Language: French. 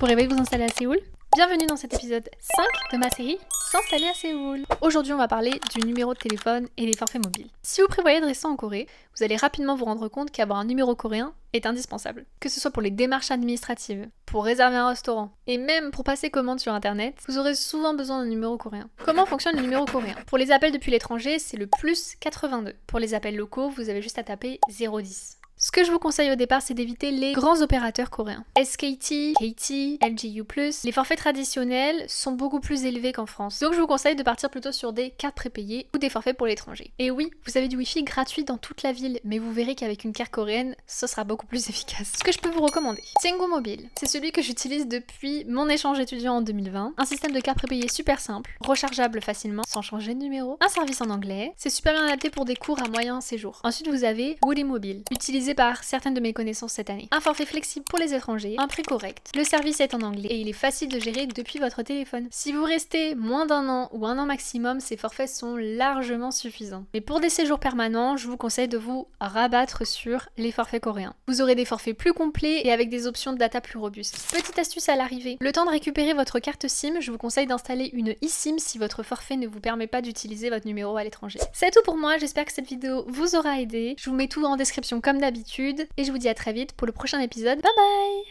Pourrez-vous vous installer à Séoul? Bienvenue dans cet épisode 5 de ma série S'installer à Séoul. Aujourd'hui, on va parler du numéro de téléphone et des forfaits mobiles. Si vous prévoyez de rester en Corée, vous allez rapidement vous rendre compte qu'avoir un numéro coréen est indispensable. Que ce soit pour les démarches administratives, pour réserver un restaurant, et même pour passer commande sur internet, vous aurez souvent besoin d'un numéro coréen. Comment fonctionne le numéro coréen? Pour les appels depuis l'étranger, c'est le plus 82. Pour les appels locaux, vous avez juste à taper 010. Ce que je vous conseille au départ, c'est d'éviter les grands opérateurs coréens. SKT, KT, LGU+, les forfaits traditionnels sont beaucoup plus élevés qu'en France. Donc je vous conseille de partir plutôt sur des cartes prépayées ou des forfaits pour l'étranger. Et oui, vous avez du Wi-Fi gratuit dans toute la ville, mais vous verrez qu'avec une carte coréenne, ce sera beaucoup plus efficace. Ce que je peux vous recommander, Tiengo Mobile. C'est celui que j'utilise depuis mon échange étudiant en 2020. Un système de carte prépayée super simple, rechargeable facilement sans changer de numéro, un service en anglais. C'est super bien adapté pour des cours à moyen séjour. Ensuite vous avez Woody Mobile, utilisé par certaines de mes connaissances cette année. Un forfait flexible pour les étrangers, un prix correct. Le service est en anglais et il est facile de gérer depuis votre téléphone. Si vous restez moins d'un an ou un an maximum, ces forfaits sont largement suffisants. Mais pour des séjours permanents, je vous conseille de vous rabattre sur les forfaits coréens. Vous aurez des forfaits plus complets et avec des options de data plus robustes. Petite astuce à l'arrivée. Le temps de récupérer votre carte SIM, je vous conseille d'installer une eSIM si votre forfait ne vous permet pas d'utiliser votre numéro à l'étranger. C'est tout pour moi, j'espère que cette vidéo vous aura aidé. Je vous mets tout en description comme d'habitude et je vous dis à très vite pour le prochain épisode. Bye bye!